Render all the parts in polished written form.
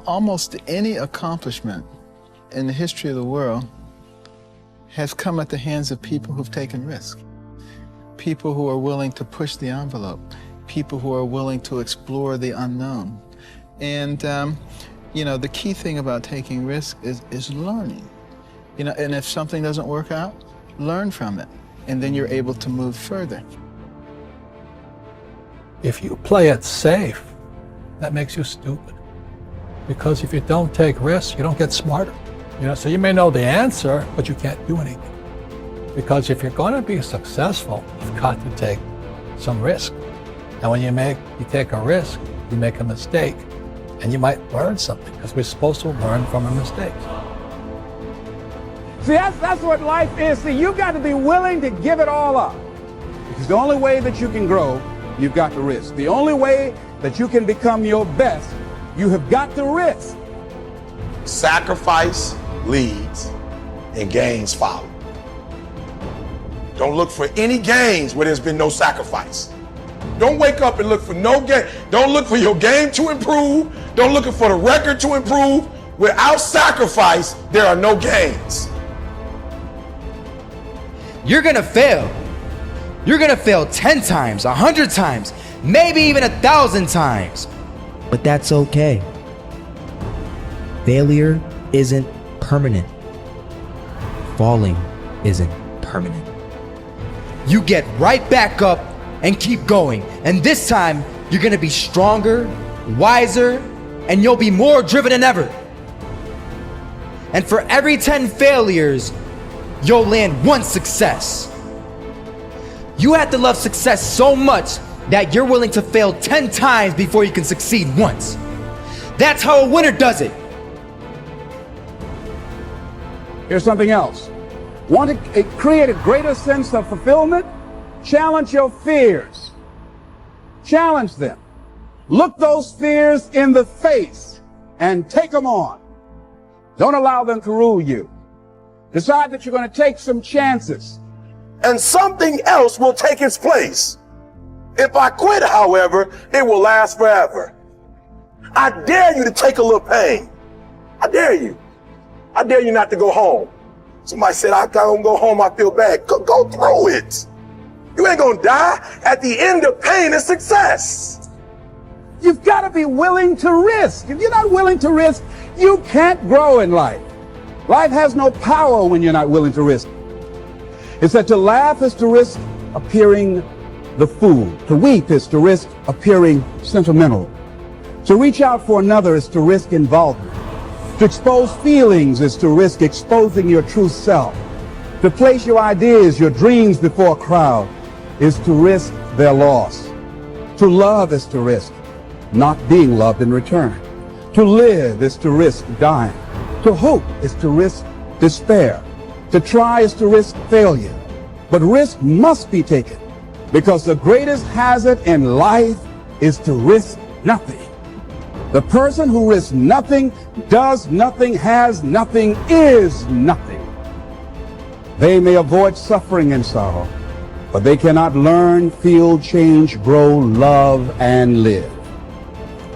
Almost any accomplishment in the history of the world has come at the hands of people who've taken risks. People who are willing to push the envelope. People who are willing to explore the unknown. And, you know, the key thing about taking risks is learning. You know, and if something doesn't work out, learn from it. And then you're able to move further. If you play it safe, that makes you stupid. Because if you don't take risks, you don't get smarter. You know, so you may know the answer, but you can't do anything. Because if you're going to be successful, you've got to take some risk. And when you take a risk, you make a mistake, and you might learn something, because we're supposed to learn from our mistakes. See, that's what life is. See, you've got to be willing to give it all up. Because the only way that you can grow, you've got to risk. The only way that you can become your best, you have got to risk. Sacrifice leads and gains follow. Don't look for any gains where there's been no sacrifice. Don't wake up and look for no gain. Don't look for your game to improve. Don't look for the record to improve. Without sacrifice, there are no gains. You're gonna fail. You're gonna fail 10 times, 100 times, maybe even 1,000 times. But that's okay. Failure isn't permanent. Falling isn't permanent. You get right back up and keep going. And this time, you're gonna be stronger, wiser, and you'll be more driven than ever. And for every 10 failures, you'll land one success. You have to love success so much that you're willing to fail 10 times before you can succeed once. That's how a winner does it. Here's something else. Want to create a greater sense of fulfillment? Challenge your fears. Challenge them. Look those fears in the face and take them on. Don't allow them to rule you. Decide that you're going to take some chances. And something else will take its place. If I quit, however, it will last forever. I dare you to take a little pain. I dare you. I dare you not to go home. Somebody said, I don't go home, I feel bad. Go through it. You ain't gonna die. At the end of pain is success. You've got to be willing to risk. If you're not willing to risk, you can't grow in life. Life has no power when you're not willing to risk. It's that to laugh is to risk appearing the fool. To weep is to risk appearing sentimental. To reach out for another is to risk involvement. To expose feelings is to risk exposing your true self. To place your ideas, your dreams before a crowd is to risk their loss. To love is to risk not being loved in return. To live is to risk dying. To hope is to risk despair. To try is to risk failure. But risk must be taken, because the greatest hazard in life is to risk nothing. The person who risks nothing, does nothing, has nothing, is nothing. They may avoid suffering and sorrow, but they cannot learn, feel, change, grow, love, and live.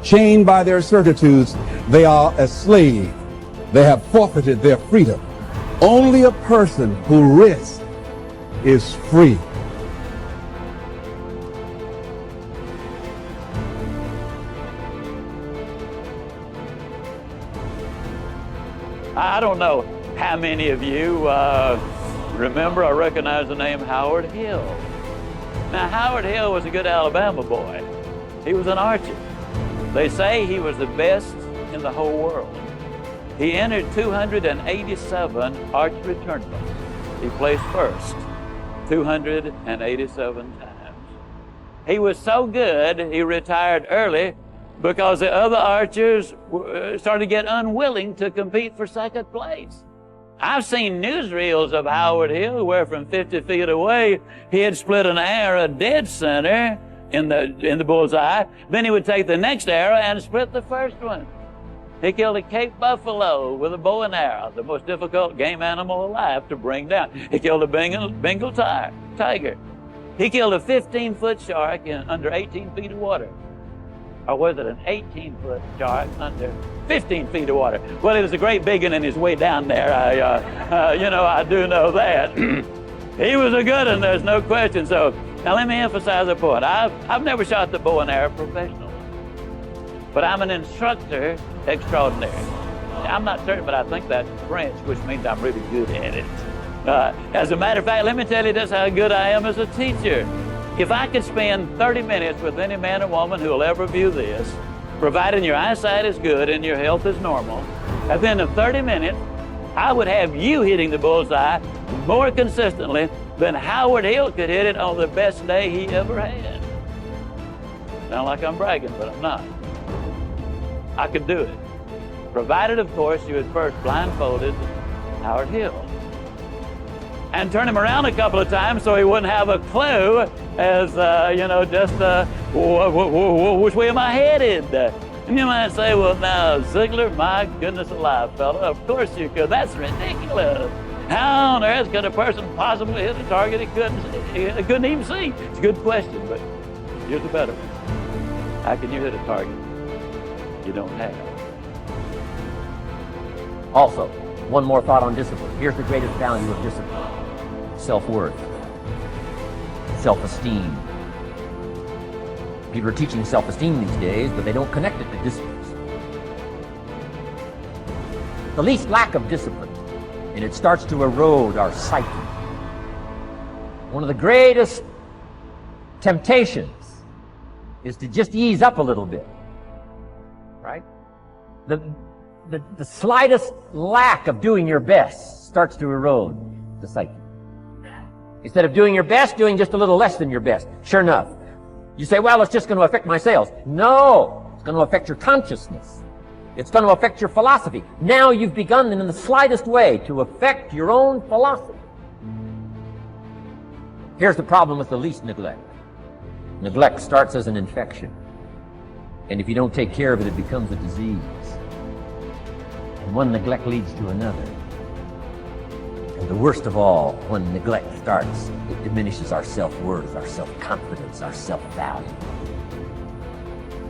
Chained by their certitudes, they are a slave. They have forfeited their freedom. Only a person who risks is free. I don't know how many of you remember or recognize the name Howard Hill. Now, Howard Hill was a good Alabama boy. He was an archer. They say he was the best in the whole world. He entered 287 archery tournaments. He placed first 287 times. He was so good, he retired early because the other archers started to get unwilling to compete for second place. I've seen newsreels of Howard Hill where from 50 feet away, he had split an arrow dead center in the bullseye. Then he would take the next arrow and split the first one. He killed a Cape buffalo with a bow and arrow, the most difficult game animal alive to bring down. He killed a Bengal tiger. He killed a 15-foot shark in under 18 feet of water. or was it an 18-foot shark under 15 feet of water? Well, it was a great big one in his way down there. I do know that. He was a good one, there's no question. So now let me emphasize a point. I've never shot the bow and arrow professionally, but I'm an instructor extraordinary. I'm not certain, but I think that's French, which means I'm really good at it. As a matter of fact, let me tell you just how good I am as a teacher. If I could spend 30 minutes with any man or woman who will ever view this, providing your eyesight is good and your health is normal, at the end of 30 minutes, I would have you hitting the bullseye more consistently than Howard Hill could hit it on the best day he ever had. Sound like I'm bragging, but I'm not. I could do it. Provided, of course, you had first blindfolded Howard Hill and turn him around a couple of times so he wouldn't have a clue as, which way am I headed? And you might say, well, now, Ziglar, my goodness alive, fella, of course you could. That's ridiculous. How on earth could a person possibly hit a target he couldn't even see? It's a good question, but here's the better one. How can you hit a target you don't have? Also, one more thought on discipline. Here's the greatest value of discipline. Self-worth. Self-esteem. People are teaching self-esteem these days, but they don't connect it to discipline. The least lack of discipline, and it starts to erode our psyche. One of the greatest temptations is to just ease up a little bit, right? The slightest lack of doing your best starts to erode the psyche. Instead of doing your best, doing just a little less than your best. Sure enough, you say, well, it's just going to affect my sales. No, it's going to affect your consciousness. It's going to affect your philosophy. Now you've begun in the slightest way to affect your own philosophy. Here's the problem with the least neglect. Neglect starts as an infection. And if you don't take care of it, it becomes a disease. And one neglect leads to another. And the worst of all, when neglect starts, it diminishes our self-worth, our self-confidence, our self-value.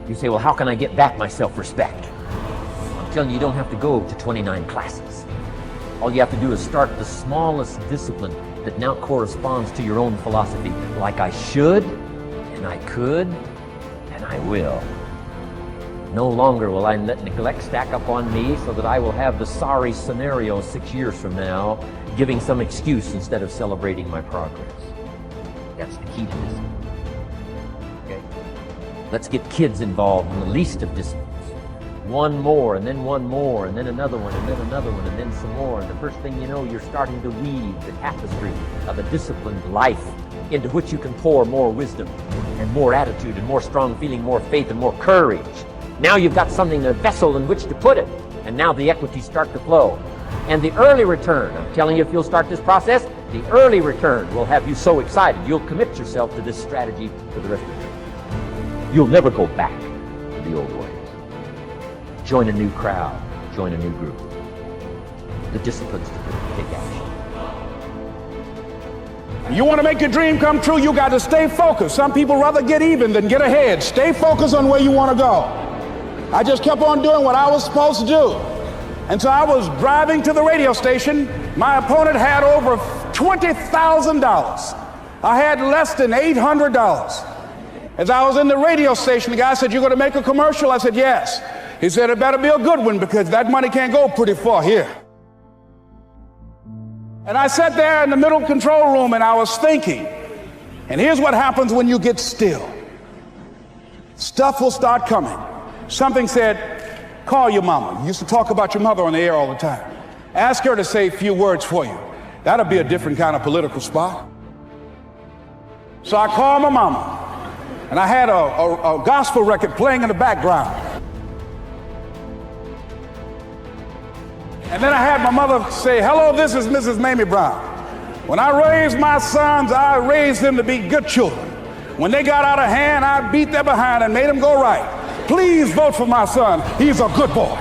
You say, well, how can I get back my self-respect? I'm telling you, you don't have to go to 29 classes. All you have to do is start the smallest discipline that now corresponds to your own philosophy, like I should, and I could, and I will. No longer will I let neglect stack up on me so that I will have the sorry scenario 6 years from now, giving some excuse instead of celebrating my progress. That's the key to discipline. Okay? Let's get kids involved in the least of disciplines. One more, and then one more, and then another one, and then another one, and then some more. And the first thing you know, you're starting to weave the tapestry of a disciplined life into which you can pour more wisdom and more attitude and more strong feeling, more faith and more courage. Now you've got something, a vessel in which to put it. And now the equities start to flow. And the early return, I'm telling you, if you'll start this process, the early return will have you so excited, you'll commit yourself to this strategy for the rest of your life. You'll never go back to the old ways. Join a new crowd, join a new group. The disciplines to take action. You want to make your dream come true, you got to stay focused. Some people rather get even than get ahead. Stay focused on where you want to go. I just kept on doing what I was supposed to do. And so I was driving to the radio station. My opponent had over $20,000. I had less than $800. As I was in the radio station, the guy said, "You're going to make a commercial?" I said, "Yes." He said, "It better be a good one because that money can't go pretty far here." And I sat there in the middle control room and I was thinking, and here's what happens when you get still. Stuff will start coming. Something said, "Call your mama." You used to talk about your mother on the air all the time. Ask her to say a few words for you. That'll be a different kind of political spot. So I called my mama, and I had a gospel record playing in the background. And then I had my mother say, "Hello, this is Mrs. Mamie Brown. When I raised my sons, I raised them to be good children. When they got out of hand, I beat their behind and made them go right. Please vote for my son. He's a good boy."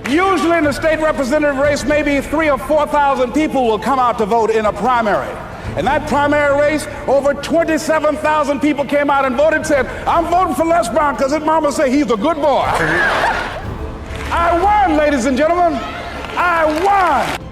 Usually in the state representative race, maybe 3,000 or 4,000 people will come out to vote in a primary. In that primary race, over 27,000 people came out and voted, said, I'm voting for Les Brown because his mama said he's a good boy. I won, ladies and gentlemen. I won.